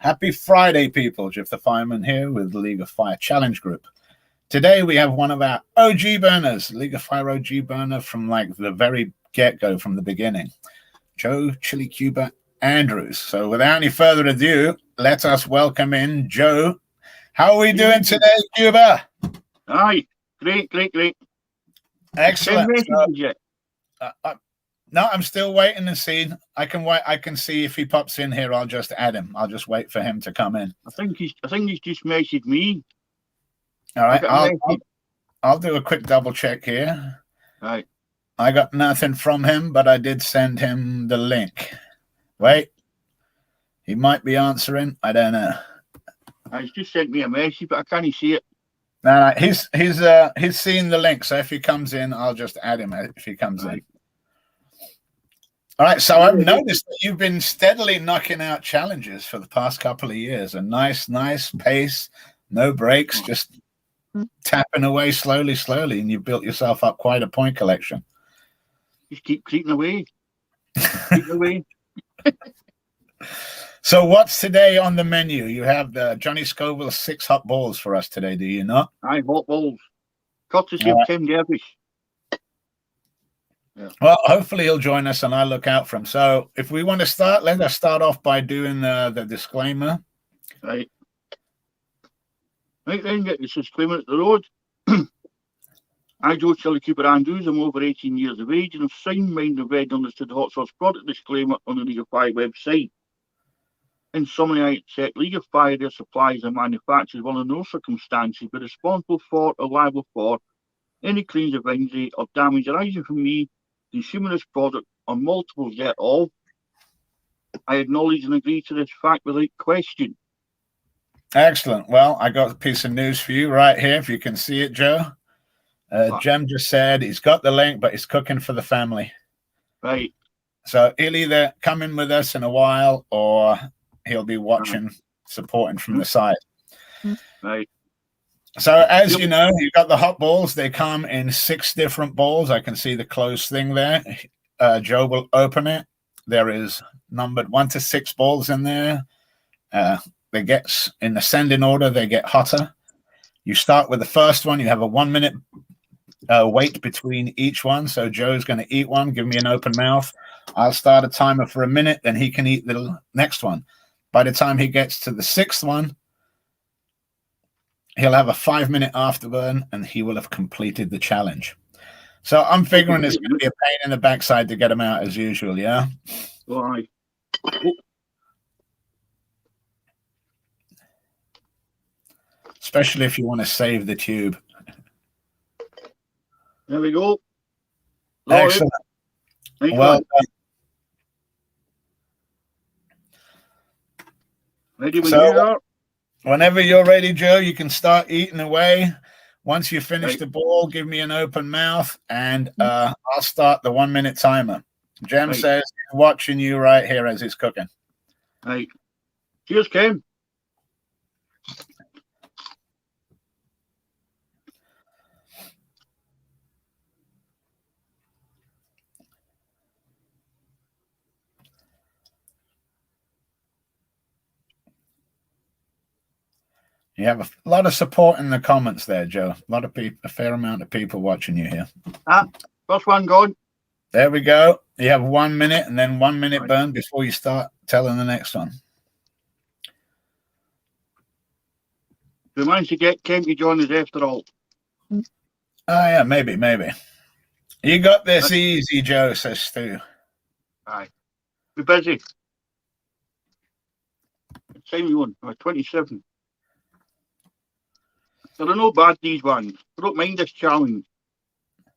Happy Friday, people. Jeff the Fireman here with the League of Fire Challenge Group. Today we have one of our OG burners, League of Fire OG burner from like the very get-go, from the beginning, Joe Chili Cuba Andrews. So without any further ado, let us welcome in Joe. How are we doing today, Cuba? Aye, great. Excellent. Yet. No, I'm still waiting to see. I can wait. I can see if he pops in here. I'll just add him. I'll just wait for him to come in. I think he's just messaged me. All right, I'll do a quick double check here. Right. I got nothing from him, but I did send him the link. Wait, he might be answering. I don't know. He's just sent me a message, but I can't see it. No, he's seen the link. So if he comes in, I'll just add him if he comes in. All right, so I've noticed that you've been steadily knocking out challenges for the past couple of years. A nice pace, no breaks, just tapping away slowly, and you've built yourself up quite a point collection. Just keep creeping away. So what's today on the menu? You have the Johnny Scoville 6 hot balls for us today, do you not? Aye, hot balls. Courtesy of Tim Dervish. Yeah. Well, hopefully he'll join us and I'll look out for him. So if we want to start, let us start off by doing the disclaimer. Right. Right then, get the disclaimer at the road. I, Joe Chili Cooper Andrews, I'm over 18 years of age and of sound mind and read understood hot sauce product disclaimer on the League of Fire website. In summary, I accept League of Fire, their suppliers and manufacturers will in no circumstances be responsible for or liable for any claims of injury or damage arising from me consuming this product or multiples thereof. I acknowledge and agree to this fact without question. Excellent. Well, I got a piece of news for you right here, if you can see it, Joe. Jem just said he's got the link, but he's cooking for the family. Right. So he'll either come in with us in a while or he'll be watching, supporting from the side. Right. So as you know, you've got the hot balls. They come in 6 different balls. I can see the closed thing there. Joe will open it. There is numbered 1 to 6 balls in there. They get in ascending order. They get hotter. You start with the first one. You have a 1 minute wait between each one. So Joe's going to eat one. Give me an open mouth. I'll start a timer for a minute. Then he can eat the next one. By the time he gets to the 6th one, he'll have a 5-minute afterburn and he will have completed the challenge. So I'm figuring it's going to be a pain in the backside to get him out as usual, yeah? Right. Especially if you want to save the tube. There we go. Excellent. Well done. Ready when you are. Whenever you're ready, Joe, you can start eating away. Once you finish the ball, give me an open mouth, and I'll start the 1 minute timer. Jem says he's watching you right here as he's cooking. Right. Cheers, Ken. You have a lot of support in the comments there, Joe. A lot of people, a fair amount of people watching you here. First one gone. There we go. You have 1 minute and then 1 minute burn before you start telling the next one. We managed to get Ken to join us after all. Oh, yeah, maybe. You got this easy, Joe, says Stu. Aye. We're busy. Same you on, 27. They're no bad, these ones. I don't mind this challenge. I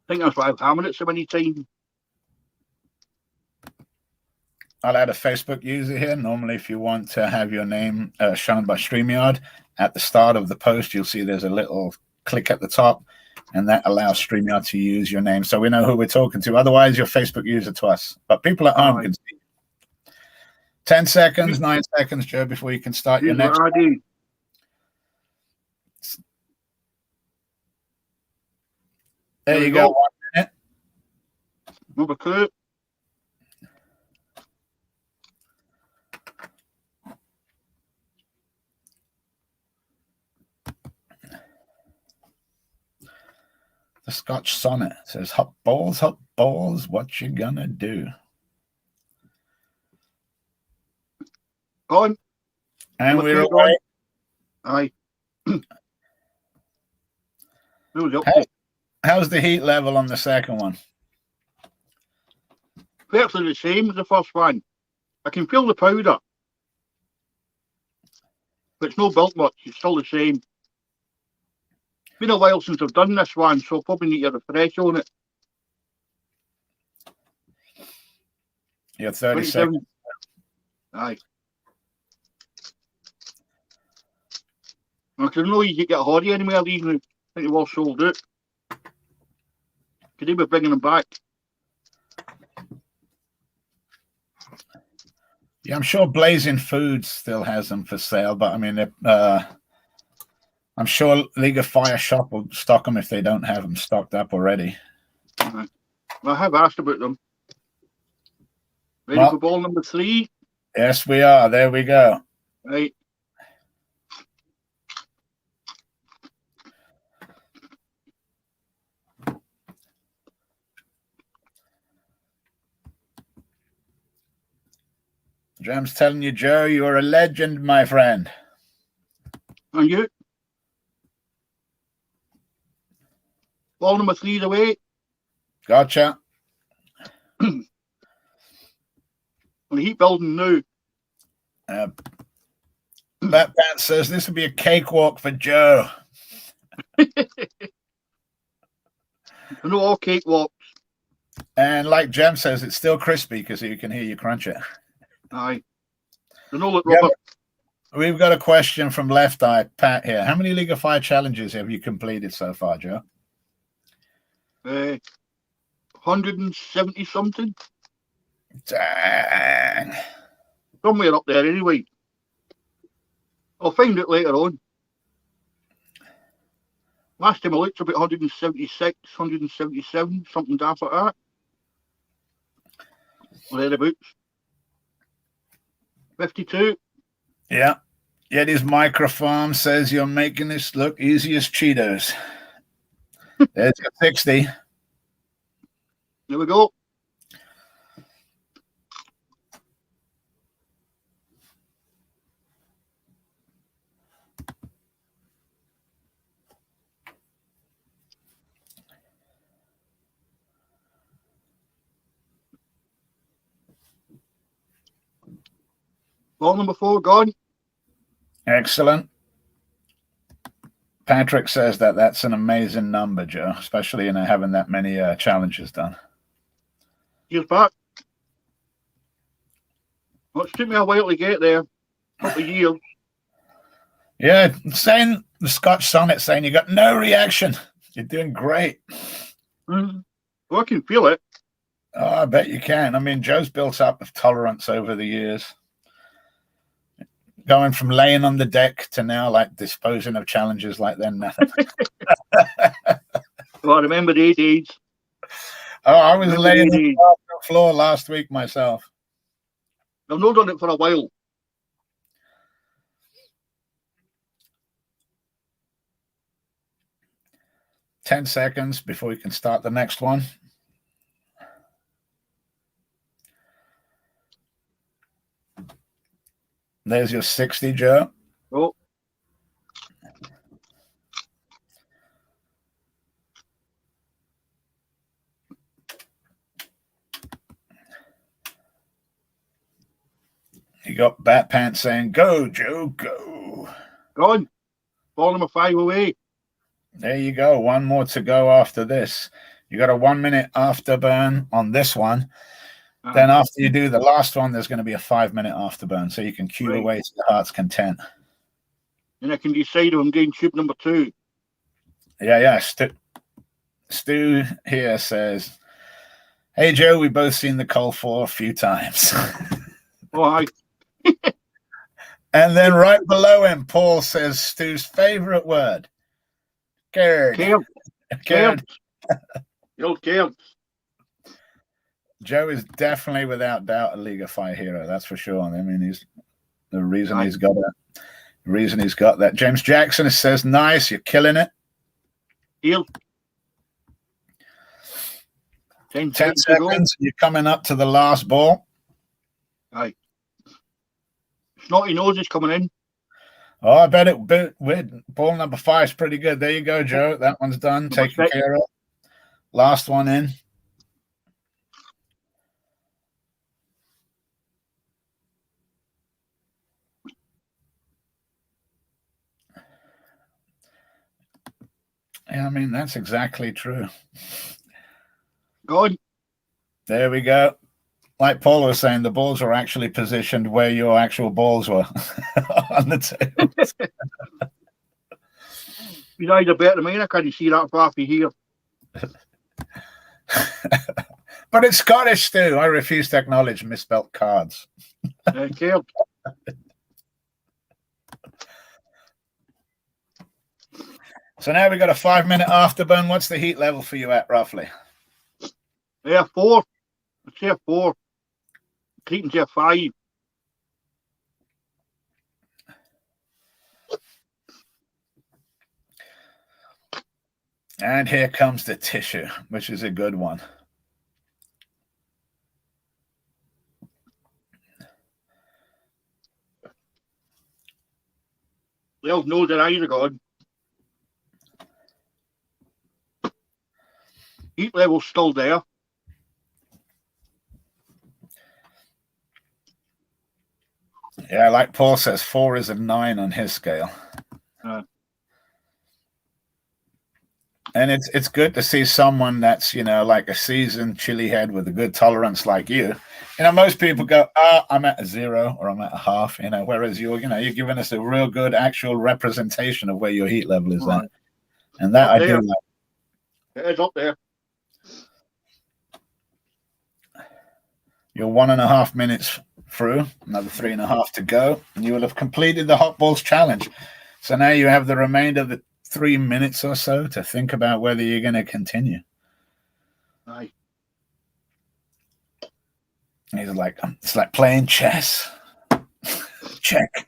think that's why I've hammered it so many times. I'll add a Facebook user here. Normally, if you want to have your name shown by StreamYard, at the start of the post, you'll see there's a little click at the top, and that allows StreamYard to use your name so we know who we're talking to. Otherwise, your Facebook user to us. But people at home can see. 10 seconds, 9 seconds, Joe, before you can start your next one. There you go. 1 minute. Number 2. The Scotch Sonnet says, hot balls, what you gonna do? Go on. And Number we're two, away. Aye. Really up How- to How's the heat level on the second one? virtually the same as the first one. I can feel the powder. But it's no built much. It's still the same. Been a while since I've done this one, so I'll probably need a refresh on it. You're 30 seconds. Aye. I can know you get a hurry anywhere these now. I think they've all sold out. Could they be bringing them back? Yeah, I'm sure Blazing Foods still has them for sale, but I mean, I'm sure League of Fire Shop will stock them if they don't have them stocked up already. I have asked about them. Ready Well, for ball number 3? Yes, we are. There we go. Right. Jam's telling you, Joe, you're a legend, my friend. And you? Ball number 3 is away. Gotcha. On the heat building now. Bat says this will be a cakewalk for Joe. I know all cakewalks. And like Jem says, it's still crispy because you can hear you crunch it. Aye. I know that Robert. We've got a question from Left Eye Pat here. How many League of Fire challenges have you completed so far, Joe? 170 something. Dang. Somewhere up there anyway. I'll find it later on. Last time I looked, about 176, 177, something daft like that. Or thereabouts. 52. Yeah. Yeti's Microfarm says you're making this look easy as Cheetos. There's your 60. There we go. Ball number 4 gone. Excellent. Patrick says that's an amazing number, Joe, especially in having that many challenges done. Here's back. Well, it took me a while to get there. A couple of years. Yeah, saying the Scotch Sonnet saying you got no reaction. You're doing great. Well, I can feel it. Oh, I bet you can. I mean, Joe's built up of tolerance over the years. Going from laying on the deck to now, like, disposing of challenges like they're nothing. Well, I remember the days. Oh, I was laying on the floor last week myself. I've not done it for a while. Ten seconds before we can start the next one. There's your 60, Joe. Oh. You got Bat Pants saying, go, Joe, go. Gone. Ball number 5 away. There you go. One more to go after this. You got a 1 minute afterburn on this one. Then after you do the last one, there's going to be a 5 minute afterburn, so you can cue away to your heart's content. And I can decide if I'm doing tube number 2. Yeah. Stu here says, hey, Joe, we've both seen the Cold 4 a few times. Oh, hi. And then right below him, Paul says Stu's favorite word. Cared. Cared. The old cared. Joe is definitely, without doubt, a League of Fire hero. That's for sure. I mean, he's the reason he's got that. The reason he's got that. James Jackson says, "Nice, you're killing it." Here. 10 10 seconds to go. seconds. You're coming up to the last ball. Aye. Snotty nose is coming in. Oh, I bet ball number 5 is pretty good. There you go, Joe. That one's done. Taken care of. Last one in. Yeah, I mean, that's exactly true. Gone. There we go. Like Paul was saying, the balls were actually positioned where your actual balls were on the table. He's either better than me. I can't see that far from here. But it's Scottish too. I refuse to acknowledge misspelt cards. Okay. So now we've got a 5-minute afterburn. What's the heat level for you at, roughly? Yeah, 4. I'd say 4. Creeping to 5. And here comes the tissue, which is a good one. They'll know their eyes are gone. Heat level's still there. Yeah, like Paul says, 4 is a 9 on his scale. And it's good to see someone that's, like a seasoned chili head with a good tolerance like you. Most people go, I'm at a 0 or I'm at a half, whereas you're giving us a real good actual representation of where your heat level is at. And that I do like. It's up there. You're 1.5 minutes through, another 3.5 to go, and you will have completed the hot balls challenge. So now you have the remainder of the 3 minutes or so to think about whether you're going to continue. Aye. He's like, it's like playing chess. Check.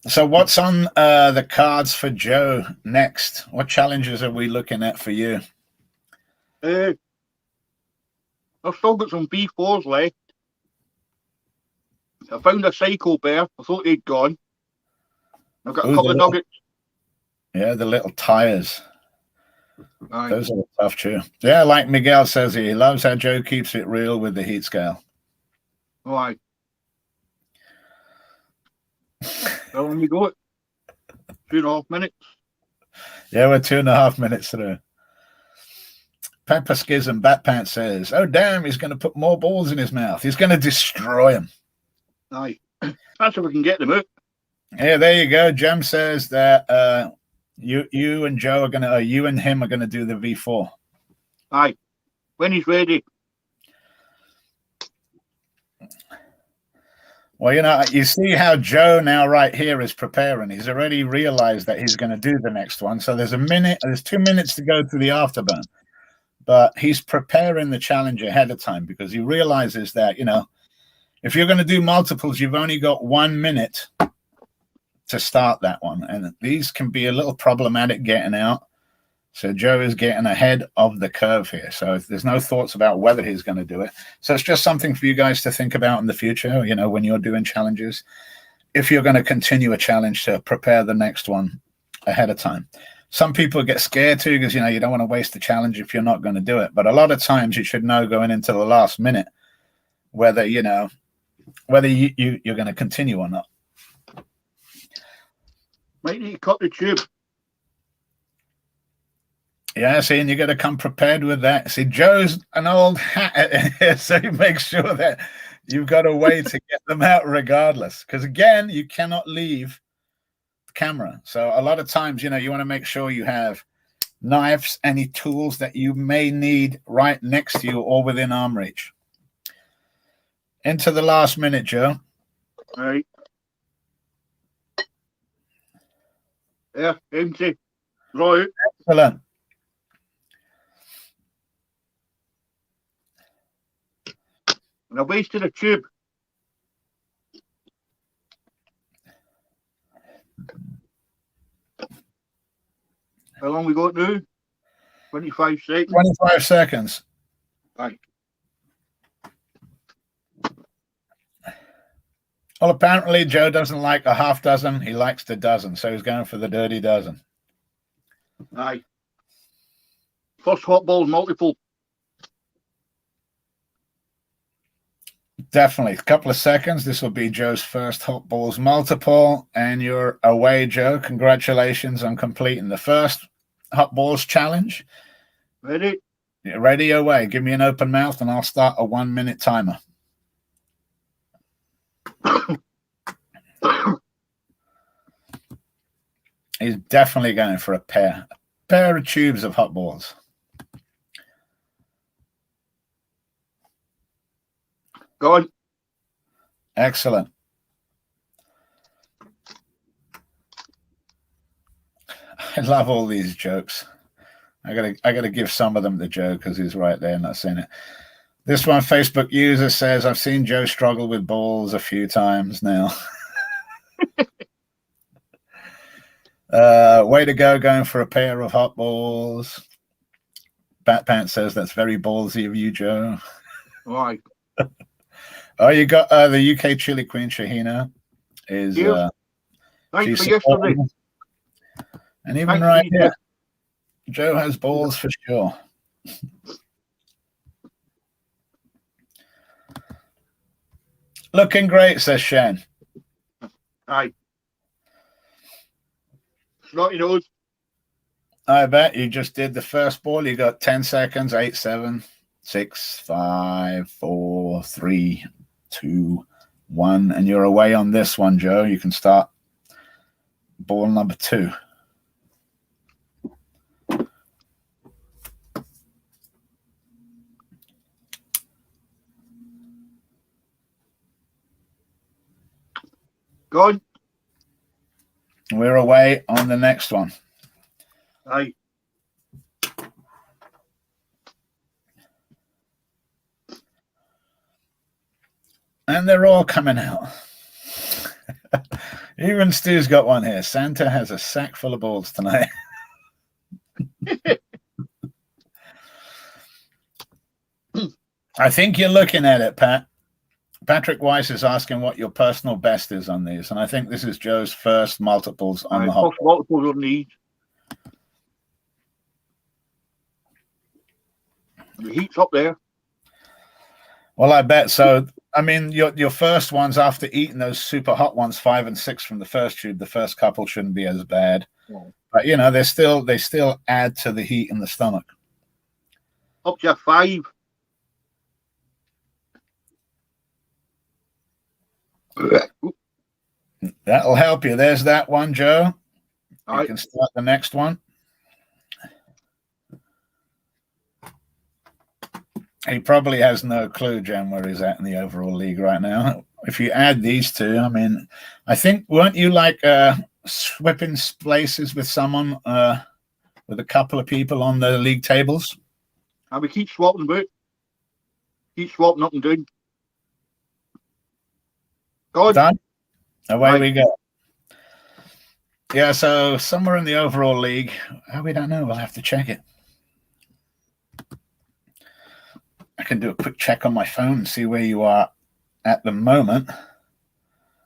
So what's on the cards for Joe next? What challenges are we looking at for you? I've still got some B4s left. I found a Psycho Bear. I thought he'd gone. I've got a couple of nuggets. Yeah, the little tires. Aye. Those are tough too. Yeah, like Miguel says, he loves how Joe keeps it real with the heat scale. Oh, aye. Well, when we go it, 2.5 minutes. Yeah, we're 2.5 minutes through. Pepper Schism Batpants says, oh, damn, he's going to put more balls in his mouth. He's going to destroy them. Aye. That's if we can get them out. Yeah, there you go. Jem says that you and Joe are going to, you and him are going to do the V4. Aye. When he's ready. Well, you see how Joe now right here is preparing. He's already realized that he's going to do the next one. So there's 2 minutes to go to the afterburn. But he's preparing the challenge ahead of time because he realizes that, if you're going to do multiples, you've only got 1 minute to start that one. And these can be a little problematic getting out. So Joe is getting ahead of the curve here. So there's no thoughts about whether he's going to do it. So it's just something for you guys to think about in the future, when you're doing challenges. If you're going to continue a challenge, to prepare the next one ahead of time. Some people get scared too because, you don't want to waste the challenge if you're not going to do it. But a lot of times you should know going into the last minute whether, you're going to continue or not. Might need to cut the tube. Yeah, see, and you got to come prepared with that. See, Joe's an old hat, so you make sure that you've got a way to get them out regardless. Because again, you cannot leave the camera. So a lot of times, you want to make sure you have knives, any tools that you may need right next to you or within arm reach. Into the last minute, Joe. All right. Yeah, empty. Right. Excellent. And I wasted a tube. How long we got now? 25 seconds. 25 seconds. Aye. Well, apparently Joe doesn't like a half dozen. He likes the dozen, so he's going for the dirty dozen. Aye. First hot ball multiple. Definitely. A couple of seconds. This will be Joe's first hot balls multiple, and you're away, Joe. Congratulations on completing the first hot balls challenge. Ready? Ready, away. Give me an open mouth, and I'll start a 1 minute timer. He's definitely going for a pair of tubes of hot balls. Go on. Excellent. I love all these jokes. I gotta give some of them to Joe because he's right there not seeing it. This one Facebook user says, I've seen Joe struggle with balls a few times now. Way to go, going for a pair of hot balls. Batpants says that's very ballsy of you, Joe. Right. Oh, you got the UK Chili Queen Shahina is thanks for yesterday. And even right here, Joe has balls for sure. Looking great, says Shen. Aye. Snotty nose. I bet you just did the first ball. You got 10 seconds, 8, 7, 6, 5, 4, 3, 2, 1. And you're away on this one, Joe. You can start ball number 2. Go on. We're away on the next one. Aye. And they're all coming out. Even Stu's got one here. Santa has a sack full of balls tonight. I think you're looking at it, Pat. Patrick Weiss is asking what your personal best is on these, and I think this is Joe's first multiples on the hot. First multiples on these. The heat's up there. Well, I bet so. I mean, your first ones after eating those super hot ones, 5 and 6 from the first tube, the first couple shouldn't be as bad. Oh. But you know, they still add to the heat in the stomach. Up to 5. That'll help you. There's that one, Joe. You Aye. can start the next one. He probably has no clue, Jen, where he's at in the overall league right now. If you add these two, I mean, I think, weren't you like swapping places with someone, with a couple of people on the league tables? And we keep swapping about. Keep swapping up and down. Go on. Done? Away Aye. we go. Yeah, so somewhere in the overall league, we don't know. We'll have to check it. I can do a quick check on my phone and see where you are at the moment.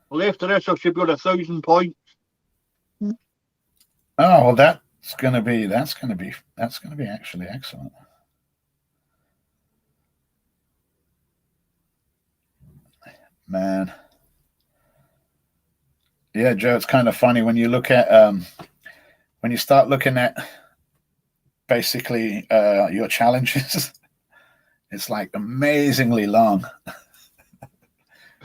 Well, after this, I should be on 1,000 points. Oh, well, that's going to be actually excellent. Man. Yeah, Joe, it's kind of funny when you look at when you start looking at basically your challenges. It's like amazingly long.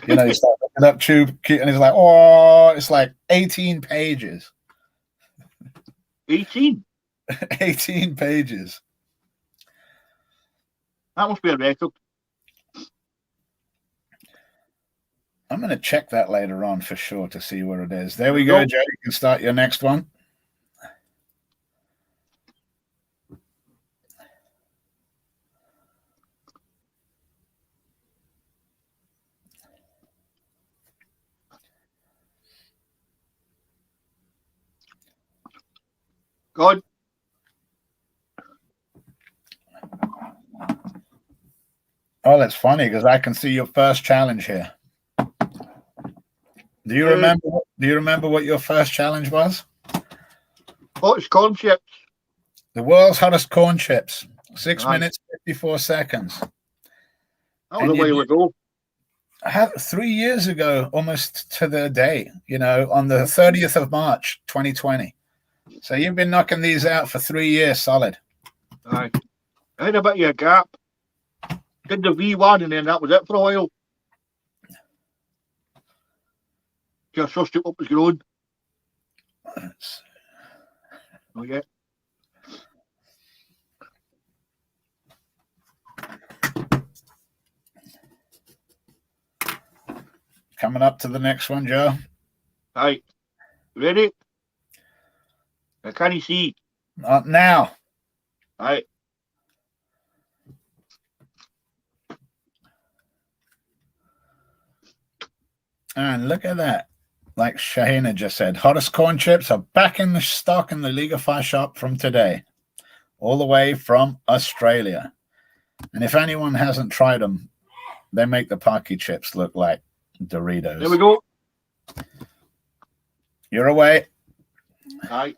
You know, you start looking up tube, and it's like, oh, it's like 18 pages. 18? 18 pages. That must be a record. I'm going to check that later on for sure to see where it is. There we go, Joe. You can start your next one. Go on. Oh, that's funny because I can see your first challenge here. Do you remember? Do you remember what your first challenge was? Hottest corn chips. The world's hottest corn chips. 6 Aye. minutes 54 seconds. That was a while ago. 3 years ago, almost to the day. You know, on the 30th of March, 2020. So you've been knocking these out for 3 years solid. Aye. I had a bit of a gap. Did the V1 and then that was it for a while. Just trust it up was grown. Oh yeah. Coming up to the next one, Joe. Aye. Ready? I can't see. Now. Aye. And look at that. Like Shahina just said, hottest corn chips are back in the stock in the Liga 5 shop from today, all the way from Australia. And if anyone hasn't tried them, they make the Pocky chips look like Doritos. There we go. You're away. Aye.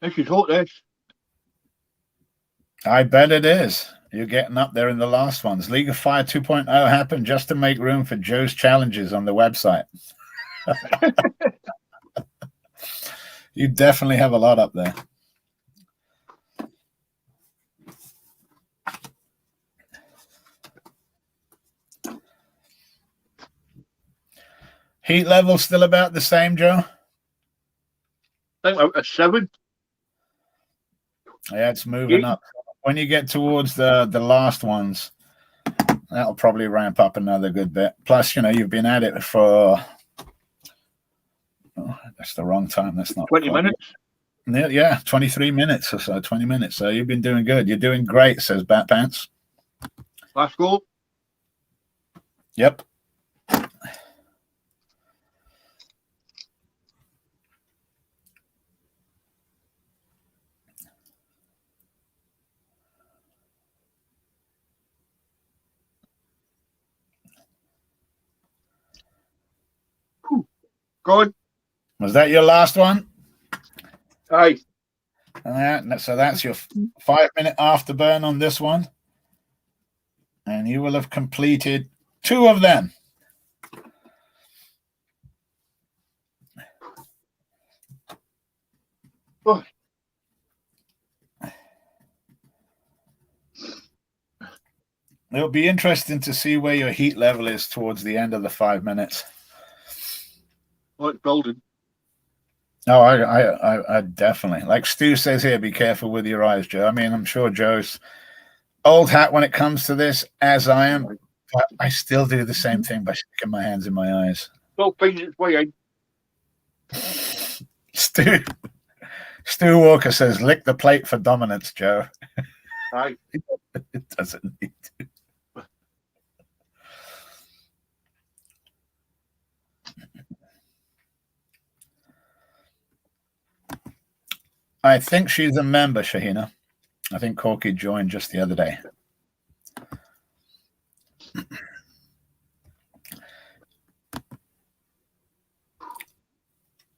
This is hot, this. I bet it is. You're getting up there in the last ones. League of Fire 2.0 happened just to make room for Joe's challenges on the website. You definitely have a lot up there. Heat level still about the same, Joe? I think a 7. Yeah, it's moving up. When you get towards the last ones, that'll probably ramp up another good bit. Plus, you know, you've been at it for that's the wrong time. That's not 20 minutes. Yeah, 23 minutes or so, 20 minutes. So you've been doing good. You're doing great, says Bat Pants. Last goal. Yep. Good. Was that your last one? Aye. So that's your 5 minute afterburn on this one. And you will have completed 2 of them. Oh. It'll be interesting to see where your heat level is towards the end of the 5 minutes. Oh, it's building. Oh, I definitely. Like Stu says here, be careful with your eyes, Joe. I mean, I'm sure Joe's old hat when it comes to this, as I am. But I still do the same thing by sticking my hands in my eyes. Still finding its way in. Stu Walker says, lick the plate for dominance, Joe. Aye. It doesn't need to. I think she's a member, Shahina. I think Corky joined just the other day.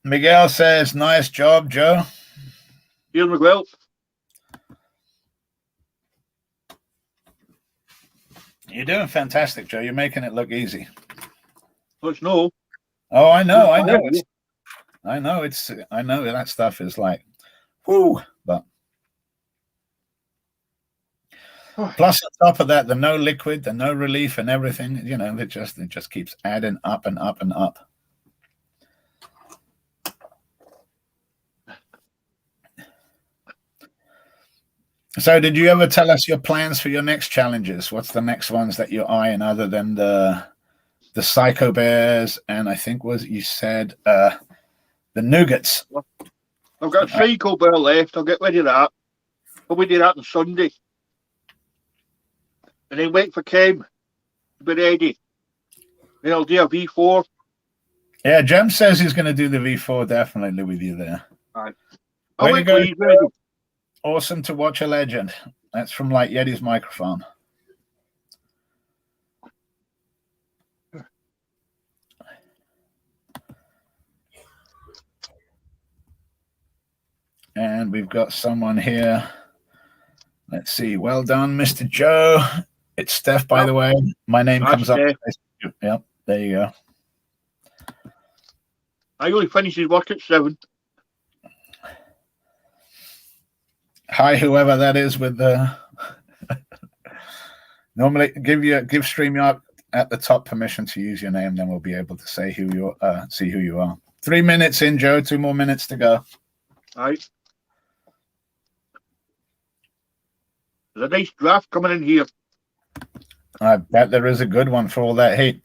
Miguel says, nice job, Joe. Here's Miguel. You're doing fantastic, Joe. You're making it look easy. Let's know. Oh, I know. I know that stuff is like, whoo, but plus on top of that, the no liquid, the no relief and everything, you know, it just keeps adding up and up and up. So did you ever tell us your plans for your next challenges? What's the next ones that you're eyeing other than the Psycho Bears and I think you said the Nougats? I've got a Psycho Bear left. I'll get rid of that. Probably do that on Sunday. And then wait for Kim to be ready. Then I'll do a V4. Yeah, Jem says he's going to do the V4 definitely with you there. Right. I'll Way to wait go, till he's ready. Awesome to watch a legend. That's from Light Yeti's microphone. And we've got someone here. Let's see. Well done, Mr. Joe. It's Steph, by the way. My name comes up. Yep, there you go. I only finish his work at 7. Hi, whoever that is with the. Normally, give StreamYard at the top permission to use your name, then we'll be able to say who you see who you are. 3 minutes in, Joe. 2 more minutes to go. All right. There's a nice draft coming in here. I bet there is a good one for all that heat.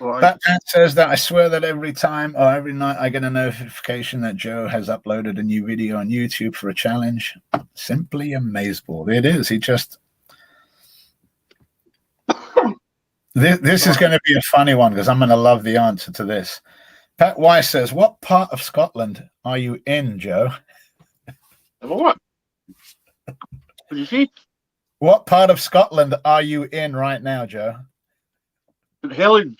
Right. That says that I swear that every time or every night I get a notification that Joe has uploaded a new video on YouTube for a challenge. Simply amazable. It is. He just. This is going to be a funny one because I'm going to love the answer to this. Pat Weiss says, "What part of Scotland are you in, Joe?" What? What did you see? What part of Scotland are you in right now, Joe? St Helens.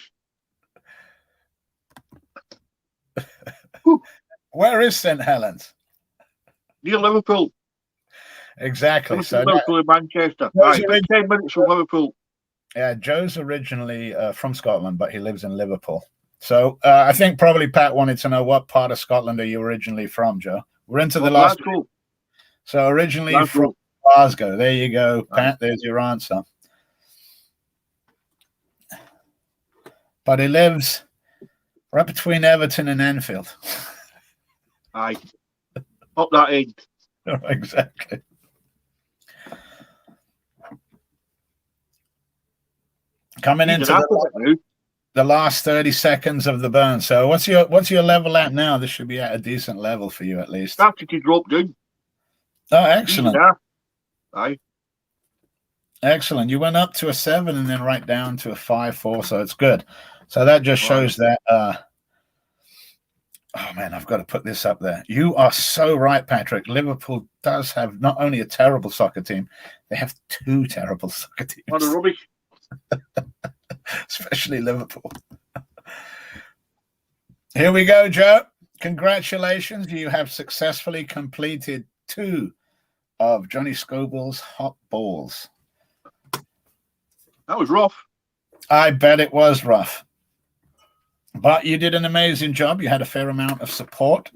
Where is St Helens? Near Liverpool. Exactly. So Liverpool in Manchester. Right, 10 minutes from Liverpool. Yeah, Joe's originally from Scotland, but he lives in Liverpool. So I think probably Pat wanted to know what part of Scotland are you originally from, Joe? We're into the last. Glasgow. So originally from Glasgow. There you go, Pat. There's your answer. But he lives right between Everton and Enfield. Aye. Up that end. Exactly. Coming into the last 30 seconds of the burn. So what's your level at now? This should be at a decent level for you at least. Started to drop down. Oh, excellent. Aye. Excellent. You went up to a 7 and then right down to a 5-4, so it's good. So that just shows that oh man, I've got to put this up there. You are so right, Patrick. Liverpool does have not only a terrible soccer team, they have 2 terrible soccer teams. What a rubbish. Especially Liverpool. Here we go, Joe. Congratulations. You have successfully completed 2 of Johnny Scoville's hot balls. That was rough. I bet it was rough. But you did an amazing job. You had a fair amount of support.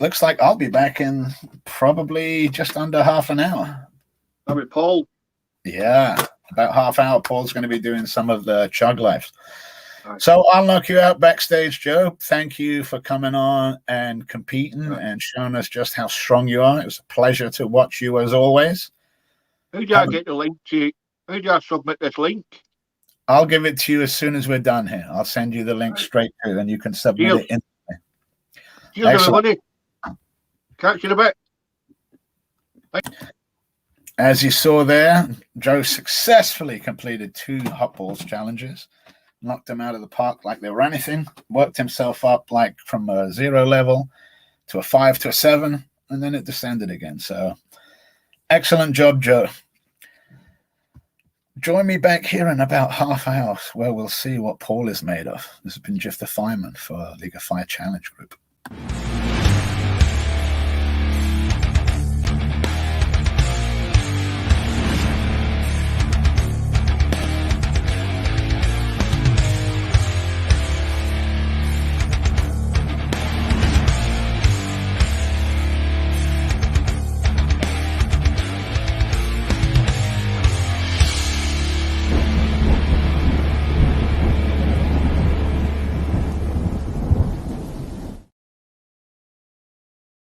Looks like I'll be back in probably just under half an hour. That was Paul. Yeah, about half hour. Paul's going to be doing some of the chug lives. Right. So I'll knock you out backstage, Joe. Thank you for coming on and competing and showing us just how strong you are. It was a pleasure to watch you as always. How do I get the link to? How do I submit this link? I'll give it to you as soon as we're done here. I'll send you the link straight to, and you can submit it instantly. Cheers, everybody. Catch you in a bit. Thanks. As you saw there, Joe successfully completed 2 hot balls challenges, knocked them out of the park like they were anything, worked himself up like from a 0 level to a 5 to a 7, and then it descended again. So excellent job, Joe. Join me back here in about half hour where we'll see what Paul is made of. This has been Jeff the Fireman for League of Fire Challenge Group.